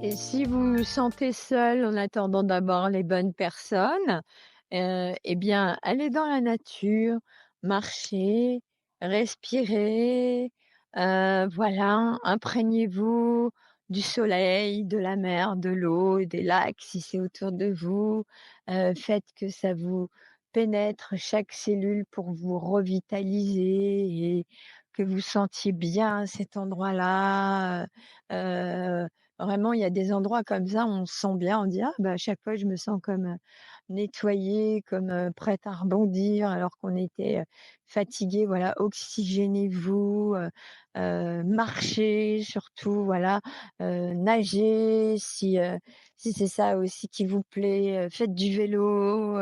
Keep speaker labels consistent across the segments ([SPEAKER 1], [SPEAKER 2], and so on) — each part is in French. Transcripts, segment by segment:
[SPEAKER 1] Et si vous vous sentez seul en attendant d'avoir les bonnes personnes, et bien, allez dans la nature, marchez, respirez, voilà, imprégnez-vous du soleil, de la mer, de l'eau, des lacs si c'est autour de vous. Faites que ça vous pénètre chaque cellule pour vous revitaliser et que vous sentiez bien cet endroit-là. Vraiment, il y a des endroits comme ça, on se sent bien, on dit: «Ah bah, à chaque fois je me sens comme, nettoyée, comme, prête à rebondir alors qu'on était, fatigué». Voilà, oxygénez-vous, marchez surtout, voilà, nagez si c'est ça aussi qui vous plaît, faites du vélo,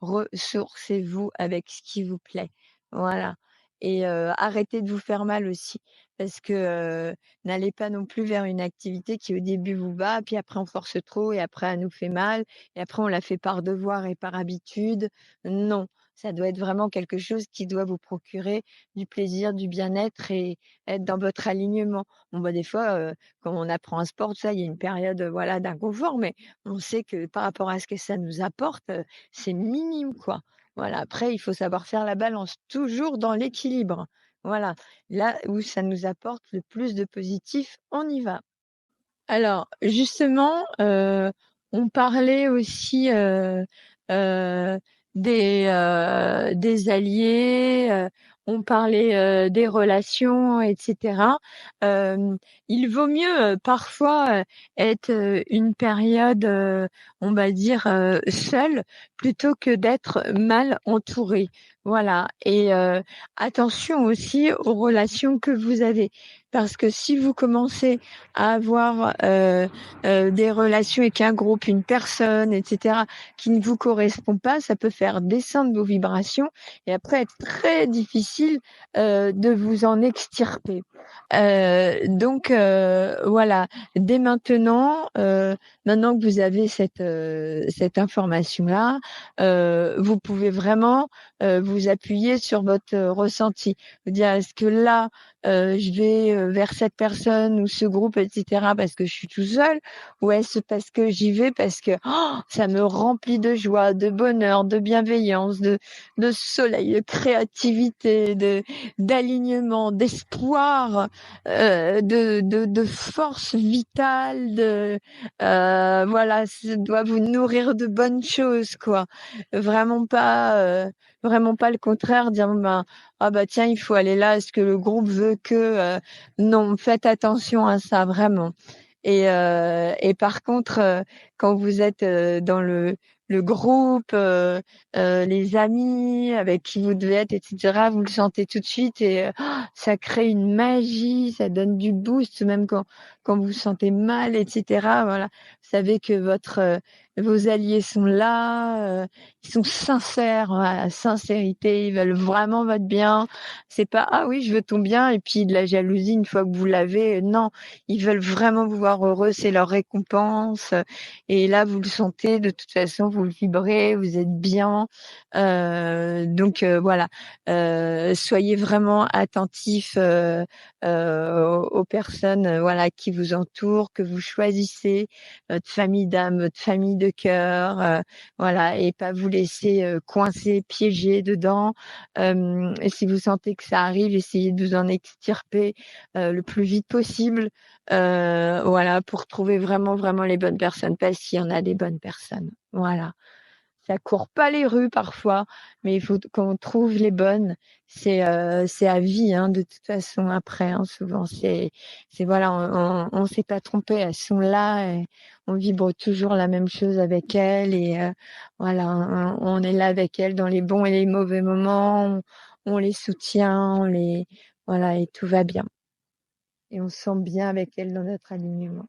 [SPEAKER 1] ressourcez-vous avec ce qui vous plaît. Voilà et arrêtez de vous faire mal aussi parce que, n'allez pas non plus vers une activité qui au début vous va, puis après on force trop et après elle nous fait mal et après on la fait par devoir et par habitude. Non, ça doit être vraiment quelque chose qui doit vous procurer du plaisir, du bien-être et être dans votre alignement. Bon, bah, des fois, quand on apprend un sport, ça, il y a une période, voilà, d'inconfort, mais on sait que par rapport à ce que ça nous apporte, c'est minime, quoi. Voilà, après il faut savoir faire la balance, toujours dans l'équilibre. Voilà. Là où ça nous apporte le plus de positif, on y va. Alors justement, on parlait aussi, heu, des alliés, on parlait, des relations et cetera. Hem, il vaut mieux, parfois, être, une période, on va dire, seul plutôt que d'être mal entouré. Voilà et attention aussi aux relations que vous avez. Parce que si vous commencez à avoir, des relations avec un groupe, une personne et cetera, qui ne vous correspond pas, ça peut faire descendre vos vibrations et après être très difficile, de vous en extirper. Donc voilà, dès maintenant, maintenant que vous avez cette information-là, vous pouvez vraiment, vous appuyer sur votre, ressenti. Vous dire: «Est-ce que là, je vais, vers cette personne ou ce groupe et cetera parce que je suis tout seul? Ou est-ce parce que j'y vais parce que ça me remplit de joie, de bonheur, de bienveillance, de soleil, de créativité, de d'alignement, d'espoir, de force vitale, voilà, ça doit vous nourrir de bonnes choses, quoi. Vraiment pas le contraire, dire: «Ben, ah bah tiens, il faut aller là, est-ce que le groupe veut que, non, faites attention à ça, vraiment et par contre, quand vous êtes, dans le groupe, les amis avec qui vous devez être et cetera, vous le sentez tout de suite et ça crée une magie, ça donne du boost même quand vous vous sentez mal et cetera, voilà. Vous savez que vos alliés sont là, ils sont sincères, voilà, sincérité, ils veulent vraiment votre bien. C'est pas: «Ah oui, je veux ton bien» et puis de la jalousie une fois que vous l'avez, non, ils veulent vraiment vous voir heureux, c'est leur récompense, et là vous le sentez de toute façon, vous le vibrez, vous êtes bien, donc voilà, soyez vraiment attentifs, aux personnes, voilà, qui vous entourent, que vous choisissez, votre famille d'âme, votre famille de cœur, voilà et pas vous laisser, coincer, piéger dedans. Et si vous sentez que ça arrive, essayez de vous en extirper, le plus vite possible, voilà, pour trouver vraiment, vraiment les bonnes personnes, parce qu'il y en a des bonnes personnes. Voilà. Ça court pas les rues parfois, mais il faut qu'on trouve les bonnes. C'est à vie, hein, de toute façon après, hein, souvent c'est voilà, on s'est pas trompé, elles sont là et on vibre toujours la même chose avec elles et voilà, on est là avec elles dans les bons et les mauvais moments, on les soutient, on les voilà et tout va bien et on se sent bien avec elles dans notre alignement.